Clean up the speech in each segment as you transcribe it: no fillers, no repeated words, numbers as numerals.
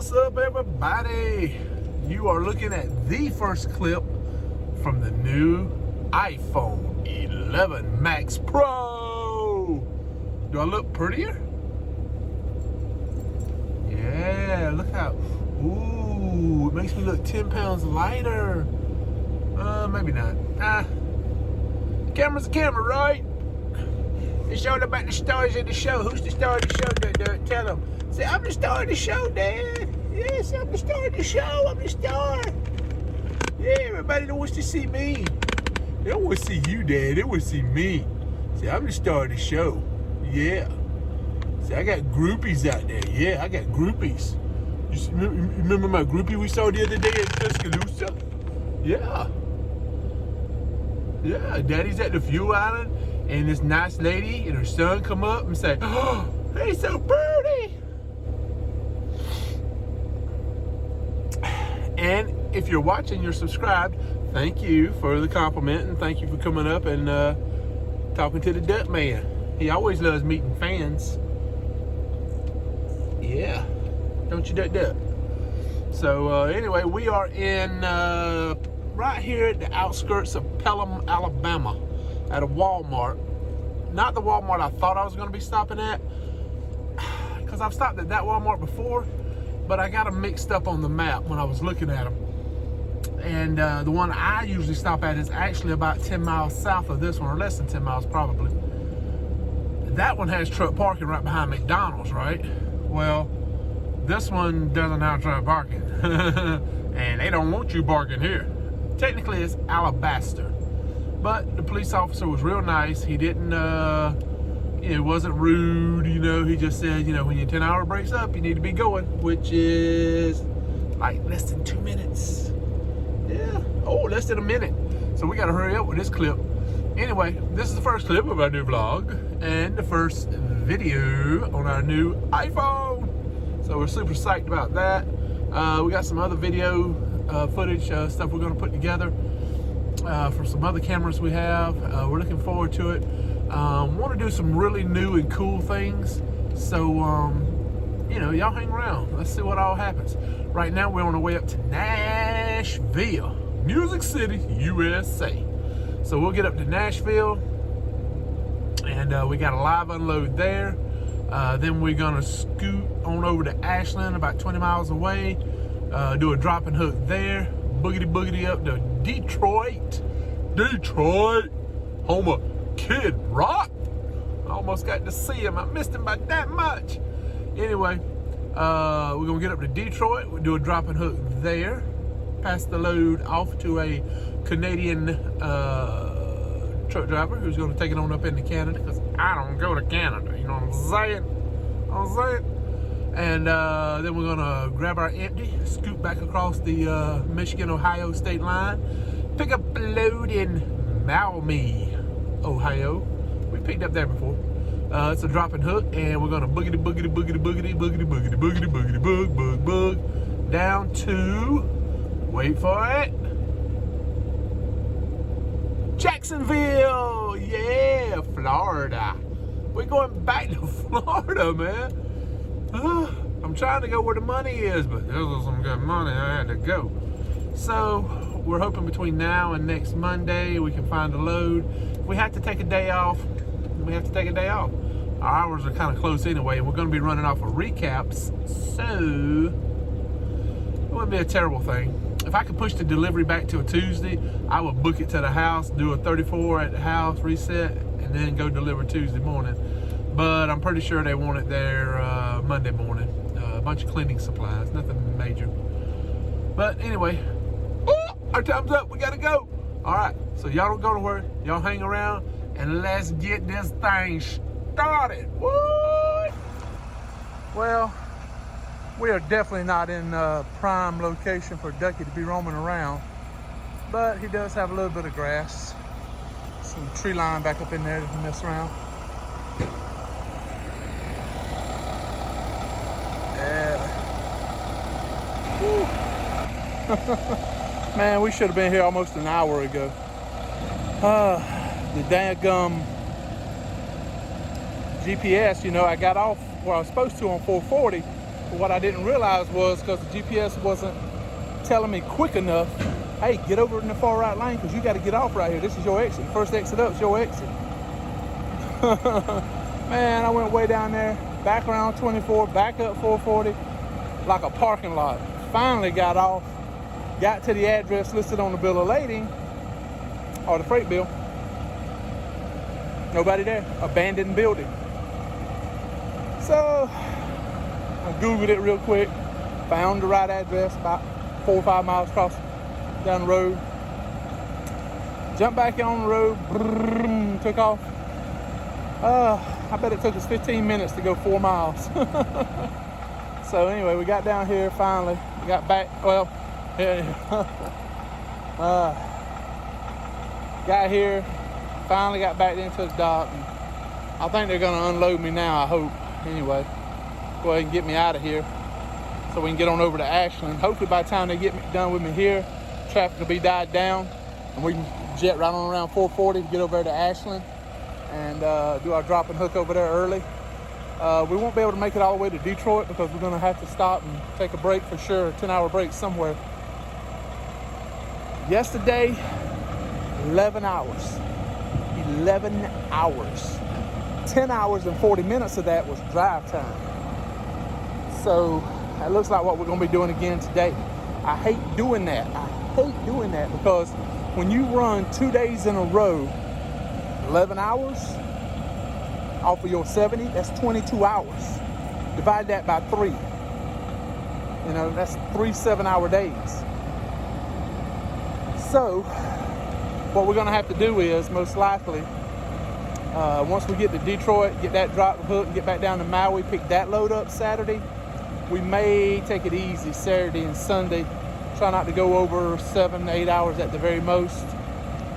What's up, everybody? You are looking at the first clip from the new iPhone 11 Max Pro. Do I look prettier? Yeah, look how, ooh, it makes me look 10 pounds lighter. Maybe not. Camera's a camera, right? It's all about the stars of the show. Who's the star of the show? Tell them. Say, I'm the star of the show, Dad. Yes, I'm the star of the show. I'm the star. Yeah, everybody that wants to see me. They don't want to see you, Dad. They want to see me. See, I'm the star of the show. Yeah. See, I got groupies out there. Yeah, I got groupies. You remember my groupie we saw the other day in Tuscaloosa? Yeah. Yeah, Daddy's at the fuel island, and this nice lady and her son come up and say, "Oh, he's so pretty." And if you're watching, you're subscribed. Thank you for the compliment, and thank you for coming up and talking to the Duck Man. He always loves meeting fans. Yeah, don't you, Duck Duck? So anyway, we are in right here at the outskirts of Pelham, Alabama, at a Walmart. Not the Walmart I thought I was going to be stopping at, because I've stopped at that Walmart before, but I got them mixed up on the map when I was looking at them. And the one I usually stop at is actually about 10 miles south of this one, or less than 10 miles probably. That one has truck parking right behind McDonald's, right? Well, this one doesn't have truck parking. And they don't want you parking here. Technically, it's Alabaster. But the police officer was real nice. He didn't, it wasn't rude, he just said, when your 10-hour breaks up, you need to be going, which is like less than 2 minutes. Yeah, less than a minute. So we gotta hurry up with this clip. Anyway, this is the first clip of our new vlog and the first video on our new iPhone. So we're super psyched about that. We got some other video footage, stuff we're gonna put together for some other cameras we have. We're looking forward to it. Want to do some really new and cool things. So, y'all hang around. Let's see what all happens. Right now, we're on our way up to Nashville, Music City, USA. So we'll get up to Nashville, and we got a live unload there. Then we're gonna scoot on over to Ashland, about 20 miles away. Do a drop and hook there. Boogity up to Detroit, home of Kid Rock. I almost got to see him. I missed him by that much. Anyway, we're gonna get up to Detroit. We'll do a drop and hook there. Pass the load off to a Canadian truck driver who's gonna take it on up into Canada, because I don't go to Canada. You know what I'm saying? And then we're gonna grab our empty, scoot back across the Michigan-Ohio state line, pick up a load in Maumee, Ohio. We picked up there before. It's a drop and hook, and we're gonna boogity boog down to, wait for it, Jacksonville. Yeah, Florida. We're going back to Florida, man. I'm trying to go where the money is, but this was some good money. I had to go. So we're hoping between now and next Monday we can find a load. If we have to take a day off, we have to take a day off. Our hours are kind of close anyway, and we're going to be running off of recaps, so it wouldn't be a terrible thing. If I could push the delivery back to a Tuesday, I would book it to the house, do a 34 at the house, reset, and then go deliver Tuesday morning. But I'm pretty sure they want it there Monday morning. A bunch of cleaning supplies, nothing major. But anyway, our time's up. We gotta go. All right, so y'all don't go nowhere. Y'all hang around, and let's get this thing started. What? Well, we are definitely not in prime location for Ducky to be roaming around, but he does have a little bit of grass, some tree line back up in there to mess around. Man, we should have been here almost an hour ago. The daggum GPS, I got off where I was supposed to on 440, what I didn't realize was, because the GPS wasn't telling me quick enough, hey, get over in the far right lane because you got to get off right here. This is your exit. First exit up is your exit. Man, I went way down there, back around 24, back up 440, like a parking lot. Finally got off, got to the address listed on the bill of lading, or the freight bill. Nobody there, abandoned building. So I Googled it real quick, found the right address, about 4 or 5 miles across down the road. Jumped back on the road, brrr, took off. I bet it took us 15 minutes to go 4 miles. So anyway, we got down here finally. We got back, well, got here, finally got back into the dock. And I think they're gonna unload me now, I hope. Anyway, go ahead and get me out of here so we can get on over to Ashland. Hopefully by the time they get me done with me here, traffic will be died down and we can jet right on around 440 to get over there to Ashland and do our drop and hook over there early. We won't be able to make it all the way to Detroit because we're gonna have to stop and take a break for sure, a 10-hour break somewhere. Yesterday, 11 hours. 11 hours. 10 hours and 40 minutes of that was drive time. So that looks like what we're gonna be doing again today. I hate doing that. I hate doing that because when you run 2 days in a row, 11 hours off of your 70, that's 22 hours. Divide that by 3. You know, that's 3 7-hour days. So what we're gonna have to do is most likely, once we get to Detroit, get that drop and hook, get back down to Maui, pick that load up Saturday, we may take it easy Saturday and Sunday. Try not to go over 7 to 8 hours at the very most.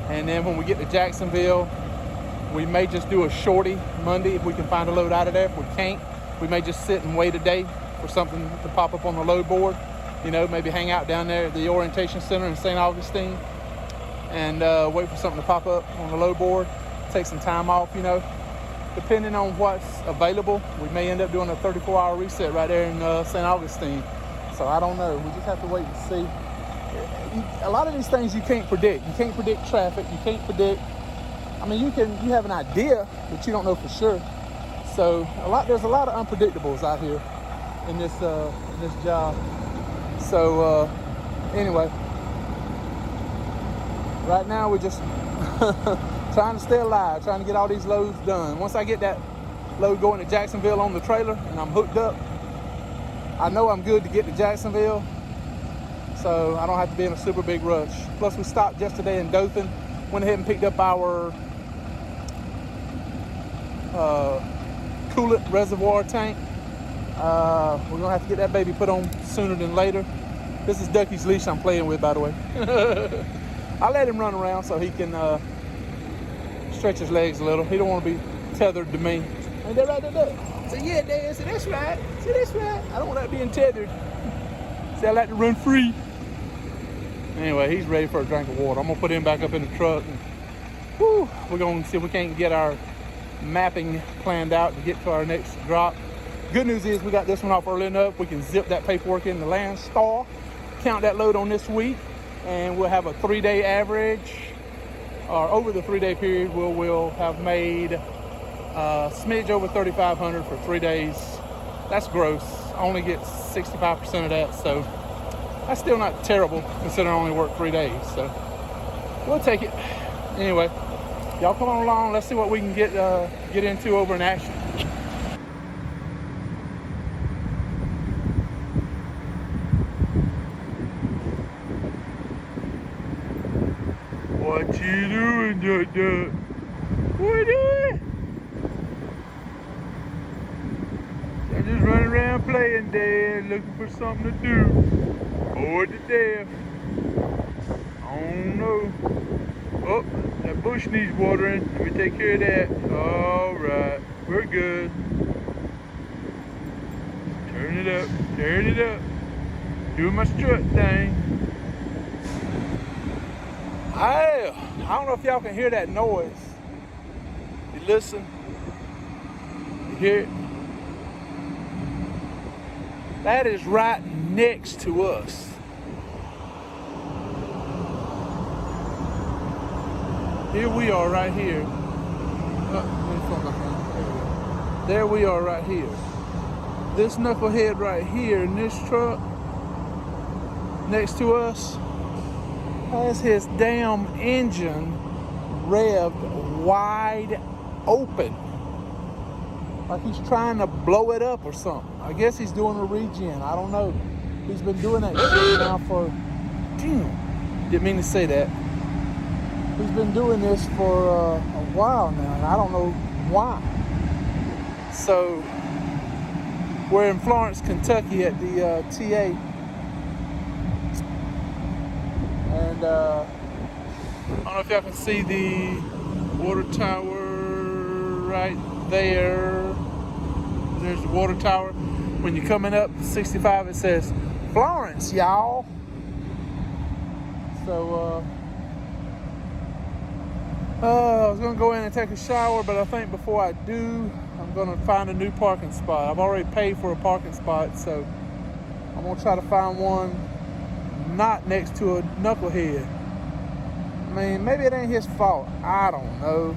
And then when we get to Jacksonville, we may just do a shorty Monday if we can find a load out of there. If we can't, we may just sit and wait a day for something to pop up on the load board. You know, maybe hang out down there at the orientation center in St. Augustine and wait for something to pop up on the load board. Take some time off, you know. Depending on what's available, we may end up doing a 34-hour reset right there in St. Augustine. So I don't know. We just have to wait and see. A lot of these things you can't predict. You can't predict traffic. You can't predict. I mean, you have an idea, but you don't know for sure. So there's a lot of unpredictables out here in this job. So anyway, right now we're just trying to stay alive, trying to get all these loads done. Once I get that load going to Jacksonville on the trailer and I'm hooked up, I know I'm good to get to Jacksonville, so I don't have to be in a super big rush. Plus, we stopped yesterday in Dothan, went ahead and picked up our coolant reservoir tank. We're gonna have to get that baby put on sooner than later. This is Ducky's leash I'm playing with, by the way. I let him run around so he can stretch his legs a little. He don't want to be tethered to me. Ain't that right, Dad? So yeah, Dad. So that's right. So that's right. I don't want that being tethered. See, I like to run free. Anyway, he's ready for a drink of water. I'm gonna put him back up in the truck. And, whew, we're gonna see if we can't get our mapping planned out to get to our next drop. Good news is we got this one off early enough. We can zip that paperwork in the Landstar, count that load on this week, and we'll have a 3-day average. Or over the 3-day period, we'll have made a smidge over 3,500 for 3 days. That's gross. I only get 65% of that, so that's still not terrible considering I only work 3 days. So we'll take it. Anyway, y'all come on along. Let's see what we can get into over in action. What you doing, Duck Duck? What you doing? I'm just running around playing, Dad, looking for something to do. Bored to death. Oh no. Oh, that bush needs watering. Let me take care of that. All right, we're good. Turn it up, turn it up. Doing my strut thing. I don't know if y'all can hear that noise. You listen, you hear it. That is right next to us. Here we are right here. There we are right here. This knucklehead right here in this truck next to us has his damn engine revved wide open. Like he's trying to blow it up or something. I guess he's doing a regen. I don't know. He's been doing that shit now for... Didn't mean to say that. He's been doing this for a while now, and I don't know why. So, we're in Florence, Kentucky at the TA. And I don't know if y'all can see the water tower right there. There's the water tower. When you're coming up 65, it says Florence, y'all. So, I was gonna go in and take a shower, but I think before I do, I'm gonna find a new parking spot. I've already paid for a parking spot, so I'm gonna try to find one not next to a knucklehead. I mean, maybe it ain't his fault. I don't know.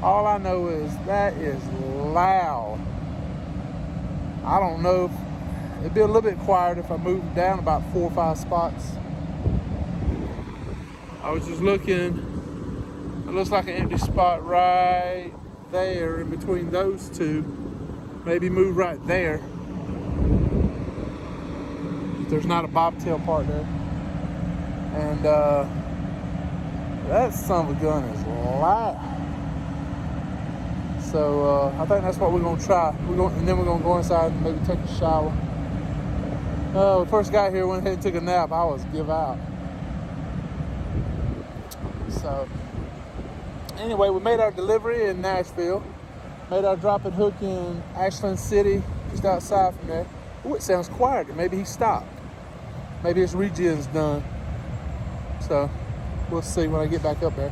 All I know is that is loud. I don't know if it'd be a little bit quieter if I moved down about 4 or 5 spots. I was just looking. It looks like an empty spot right there in between those two. Maybe move right there. If there's not a bobtail part there. And that son of a gun is loud. So I think that's what we're gonna try. And then we're gonna go inside and maybe take a shower. When we first got here, went ahead and took a nap. I was give out. So anyway, we made our delivery in Nashville. Made our drop and hook in Ashland City, just outside from there. Oh, it sounds quieter. Maybe he stopped. Maybe his regen's done. So we'll see when I get back up there.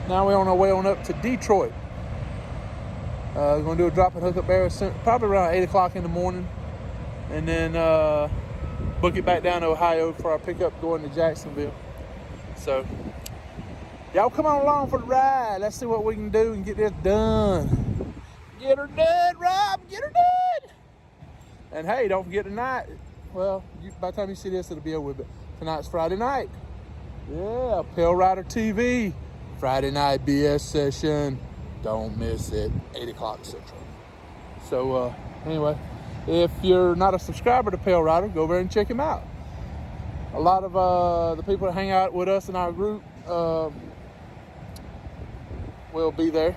Now we're on our way on up to Detroit. We're gonna do a drop and hook up there probably around 8 o'clock in the morning. And then book it back down to Ohio for our pickup going to Jacksonville. So, y'all come on along for the ride. Let's see what we can do and get this done. Get her done, Rob. Get her done. And hey, don't forget tonight. Well, by the time you see this, it'll be over with. Tonight's Friday night. Yeah, Pale Rider TV. Friday night BS session. Don't miss it. 8 o'clock Central. So, anyway, if you're not a subscriber to Pale Rider, go over and check him out. A lot of the people that hang out with us in our group will be there.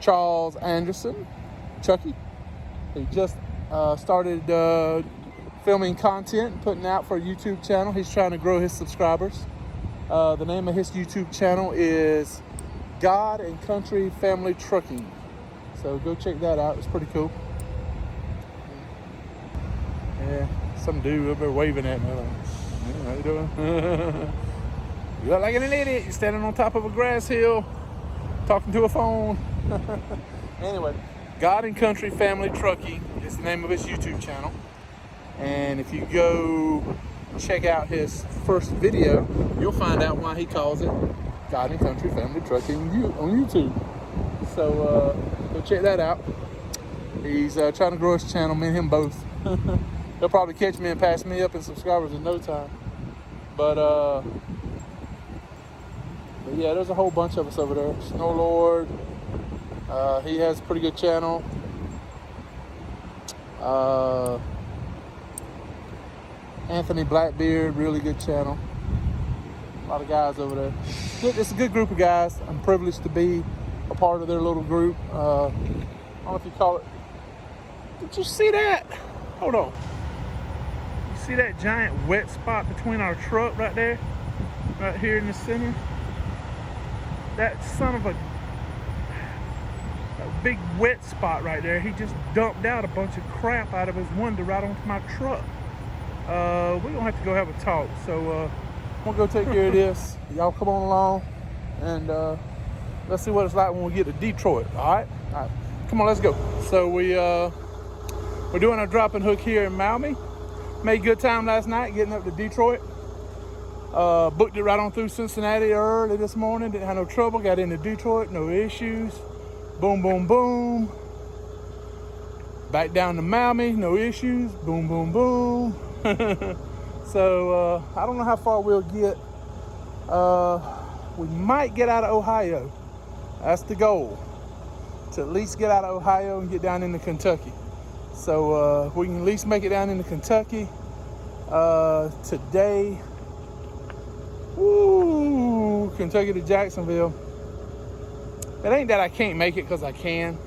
Charles Anderson, Chucky, he just started filming content and putting out for a YouTube channel. He's trying to grow his subscribers. The name of his YouTube channel is God and Country Family Trucking. So go check that out. It's pretty cool. Yeah. Some dude up there waving at me. Like, hey, how you doing? You look like an idiot. You're standing on top of a grass hill, talking to a phone. Anyway, God and Country Family Trucking is the name of his YouTube channel. And if you go check out his first video, you'll find out why he calls it God and Country Family Trucking on YouTube. So go check that out. He's trying to grow his channel, me and him both. He'll probably catch me and pass me up in subscribers in no time. But yeah, there's a whole bunch of us over there. Snow Lord, he has a pretty good channel. Anthony Blackbeard, really good channel. A lot of guys over there. It's a good group of guys. I'm privileged to be a part of their little group. I don't know if you call it. Did you see that? Hold on. See that giant wet spot between our truck right there? Right here in the center? That son of a big wet spot right there. He just dumped out a bunch of crap out of his window right onto my truck. We're gonna have to go have a talk. So I'm gonna go take care of this. Y'all come on along and let's see what it's like when we get to Detroit. All right? come on, let's go. So we're doing a drop and hook here in Maumee. Made good time last night getting up to Detroit. Booked it right on through Cincinnati early this morning. Didn't have no trouble. Got into Detroit, no issues. Boom, boom, boom. Back down to Maumee, no issues. Boom, boom, boom. So I don't know how far we'll get. We might get out of Ohio. That's the goal, to at least get out of Ohio and get down into Kentucky. So we can at least make it down into Kentucky today. Woo, Kentucky to Jacksonville. It ain't that I can't make it, because I can.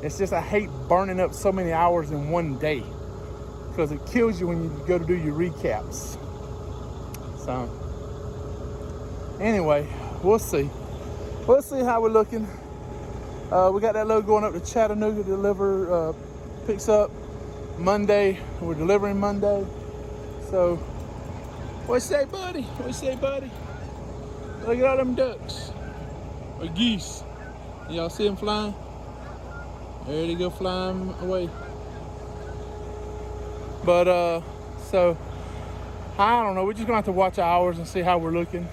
It's just I hate burning up so many hours in one day, because it kills you when you go to do your recaps. So anyway, we'll see. We'll see how we're looking. We got that load going up to Chattanooga to picks up Monday. We're delivering Monday. So what you say, buddy? What you say, buddy? Look at all them ducks or geese. Y'all see them flying? There they go, flying away. But so I don't know. We're just gonna have to watch our hours and see how we're looking.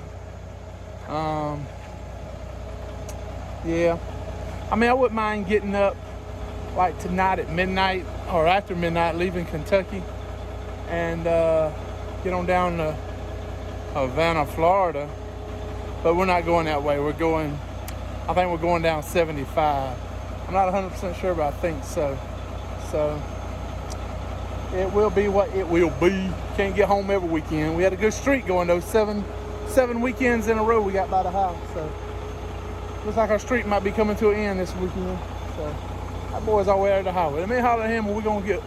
Yeah, I mean, I wouldn't mind getting up like tonight at midnight or after midnight, leaving Kentucky, and get on down to Havana, Florida. But we're not going that way. I think we're going down 75. I'm not 100% sure, but I think so. So it will be what it will be. Can't get home every weekend. We had a good streak going though. Seven weekends in a row we got by the house. So looks like our streak might be coming to an end this weekend. So that boy's all the way out of the highway. Let me holler at him, and we're gonna get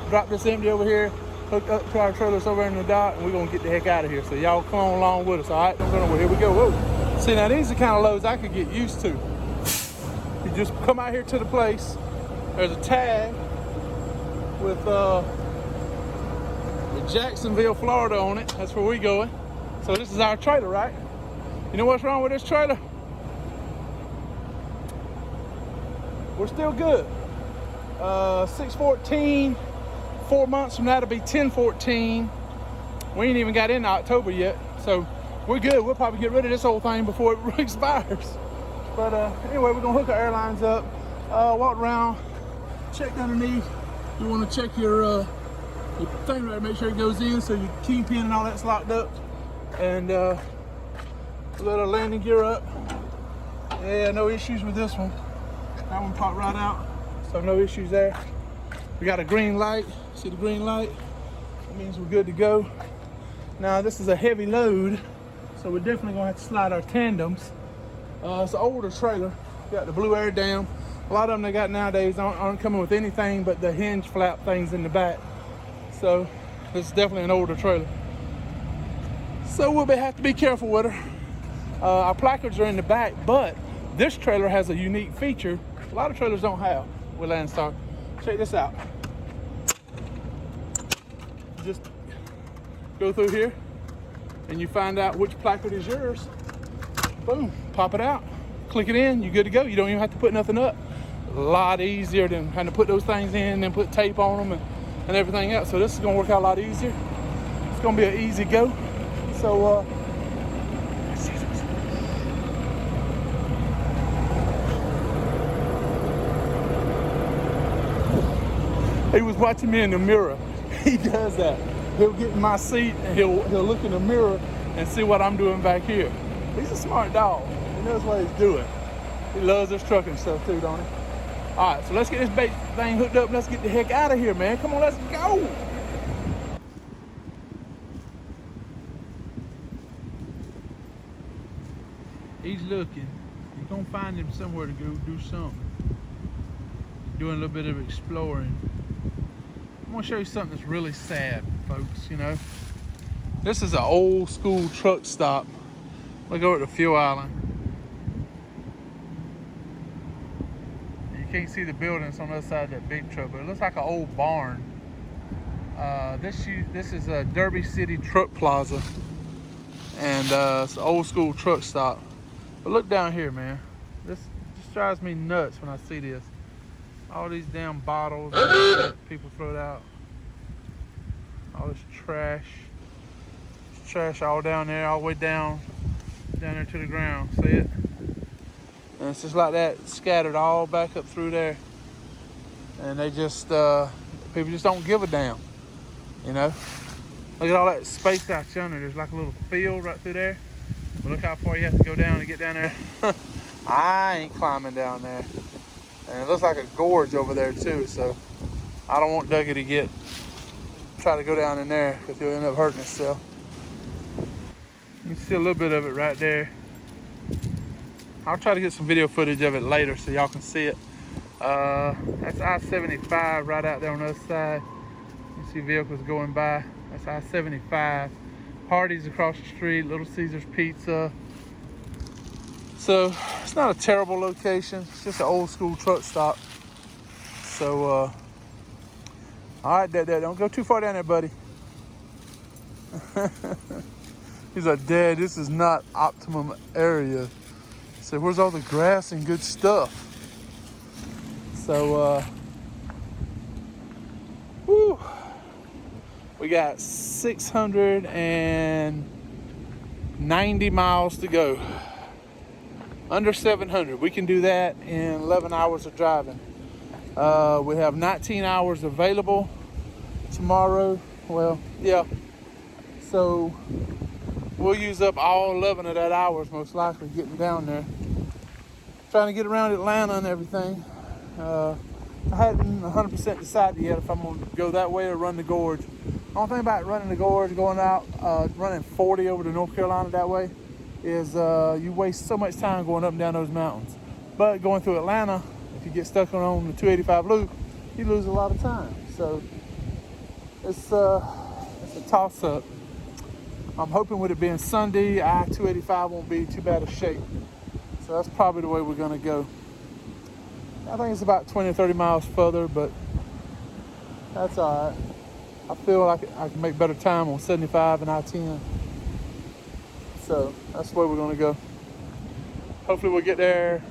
drop this empty over here, hook up to our trailers over in the dock, and we're gonna get the heck out of here. So y'all come on along with us, all right? Don't go nowhere. Here we go. Whoa. See, now these are the kind of loads I could get used to. You just come out here to the place. There's a tag with Jacksonville, Florida on it. That's where we going. So this is our trailer, right? You know what's wrong with this trailer? We're still good. 6/14, 4 months from now it'll be 10/14. We ain't even got into October yet, so we're good. We'll probably get rid of this whole thing before it expires. But anyway, we're gonna hook our airlines up, walk around, check underneath. You wanna check your thing right, make sure it goes in, so your kingpin and all that's locked up. And let our landing gear up. Yeah, no issues with this one. That one popped right out, so no issues there. We got a green light. See the green light? That means we're good to go. Now this is a heavy load, so we're definitely gonna have to slide our tandems. It's an older trailer. Got the blue air dam. A lot of them they got nowadays aren't coming with anything but the hinge flap things in the back. So this is definitely an older trailer. So we'll have to be careful with her. Our placards are in the back, but this trailer has a unique feature a lot of trailers don't have with Landstar. Check this out. Just go through here and you find out which placard is yours. Boom, pop it out, click it in, you're good to go. You don't even have to put nothing up. A lot easier than having to put those things in and then put tape on them and everything else. So this is gonna work out a lot easier. It's gonna be an easy go. So he was watching me in the mirror. He does that. He'll get in my seat and he'll look in the mirror and see what I'm doing back here. He's a smart dog. He knows what he's doing. He loves this trucking stuff too, don't he? All right, so let's get this bait thing hooked up and let's get the heck out of here, man. Come on, let's go. He's looking. He's gonna find him somewhere to go do something. Doing a little bit of exploring. I'm gonna show you something that's really sad, folks, you know. This is an old school truck stop. Look over at the fuel island. You can't see the buildings on the other side of that big truck, but it looks like an old barn. This is a Derby City Truck Plaza, and it's an old school truck stop. But look down here, man. This just drives me nuts when I see this. All these damn bottles that people throw out. All this trash. There's trash all down there, all the way down there to the ground. See it? And it's just like that, scattered all back up through there. And they just, people just don't give a damn, you know? Look at all that space out yonder. There's like a little field right through there. But look how far you have to go down to get down there. I ain't climbing down there. And it looks like a gorge over there too, so I don't want Dougie to try to go down in there because he'll end up hurting himself. You can see a little bit of it right there. I'll try to get some video footage of it later so y'all can see it. That's I-75 right out there on the other side. You see vehicles going by. That's I-75. Hardee's across the street, Little Caesars Pizza. So it's not a terrible location. It's just an old school truck stop. So, all right, Dad, don't go too far down there, buddy. He's like, Dad, this is not optimum area. I said, where's all the grass and good stuff? So, whew, we got 690 miles to go. Under 700. We can do that in 11 hours of driving. We have 19 hours available tomorrow. Well, yeah. So we'll use up all 11 of that hours most likely getting down there. Trying to get around Atlanta and everything. I hadn't 100% decided yet if I'm going to go that way or run the gorge. The only thing about running the gorge, going out, running 40 over to North Carolina that way, is you waste so much time going up and down those mountains. But going through Atlanta, if you get stuck on the 285 loop, you lose a lot of time. So it's a toss-up. I'm hoping with it being Sunday, I-285 won't be too bad of shape. So that's probably the way we're gonna go. I think it's about 20 or 30 miles further, but that's all right. I feel like I can make better time on 75 and I-10. So that's where we're gonna go. Hopefully we'll get there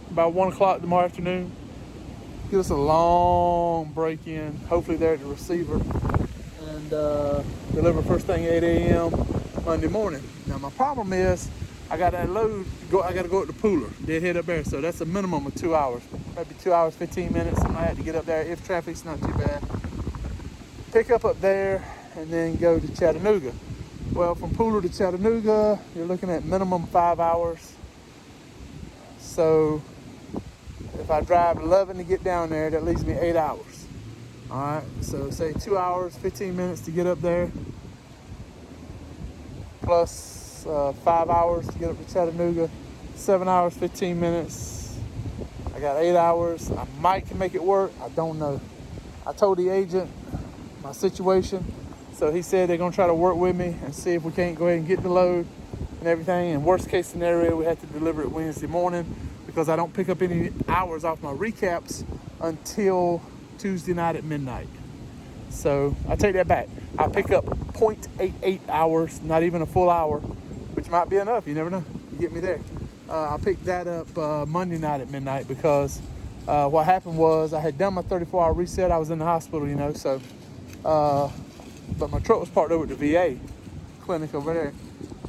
about 1 o'clock tomorrow afternoon. Give us a long break in, hopefully there at the receiver, and deliver first thing 8 a.m. Monday morning. Now my problem is, I got that load, I gotta go at the Pooler, deadhead up there, so that's a minimum of 2 hours. Maybe 2 hours, 15 minutes, I might have to get up there if traffic's not too bad. Pick up there, and then go to Chattanooga. Well, from Pooler to Chattanooga, you're looking at minimum 5 hours. So if I drive 11 to get down there, that leaves me 8 hours. All right, so say 2 hours, 15 minutes to get up there, plus 5 hours to get up to Chattanooga, 7 hours, 15 minutes. I got 8 hours. I might can make it work. I don't know. I told the agent my situation. So he said they're gonna try to work with me and see if we can't go ahead and get the load and everything. And worst case scenario, we have to deliver it Wednesday morning because I don't pick up any hours off my recaps until Tuesday night at midnight. So I take that back. I pick up 0.88 hours, not even a full hour, which might be enough. You never know. You get me there. I picked that up Monday night at midnight because what happened was I had done my 34-hour reset. I was in the hospital, you know, so. But my truck was parked over at the VA clinic over there.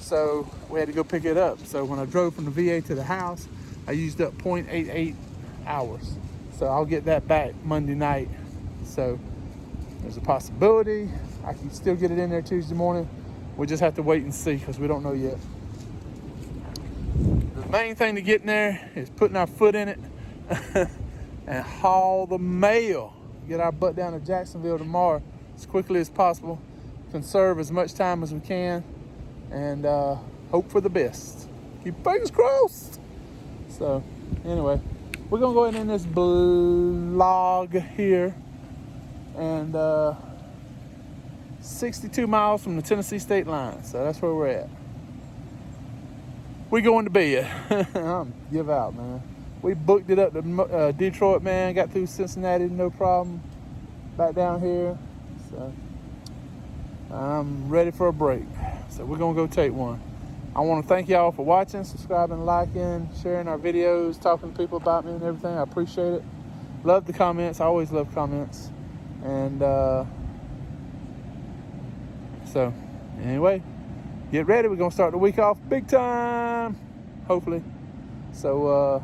So we had to go pick it up. So when I drove from the VA to the house, I used up 0.88 hours. So I'll get that back Monday night. So there's a possibility I can still get it in there Tuesday morning. We'll just have to wait and see because we don't know yet. The main thing to get in there is putting our foot in it and haul the mail. Get our butt down to Jacksonville tomorrow as quickly as possible, conserve as much time as we can, and hope for the best. Keep fingers crossed. So anyway, we're gonna go ahead and end this vlog here, and 62 miles from the Tennessee state line, so that's where we're at. We going to bed. Give out, man. We booked it up to Detroit, man. Got through Cincinnati, no problem. Back down here. So I'm ready for a break. So we're going to go take one. I want to thank y'all for watching, subscribing, liking, sharing our videos, talking to people about me and everything. I appreciate it. Love the comments. I always love comments. And so, anyway, get ready. We're going to start the week off big time, hopefully. So,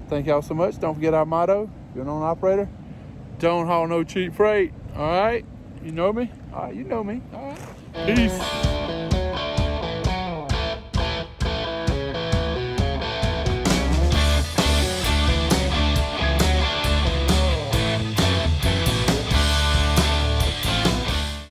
thank y'all so much. Don't forget our motto. If you're an owner operator, don't haul no cheap freight. All right? You know me? All right, you know me. All right. Peace.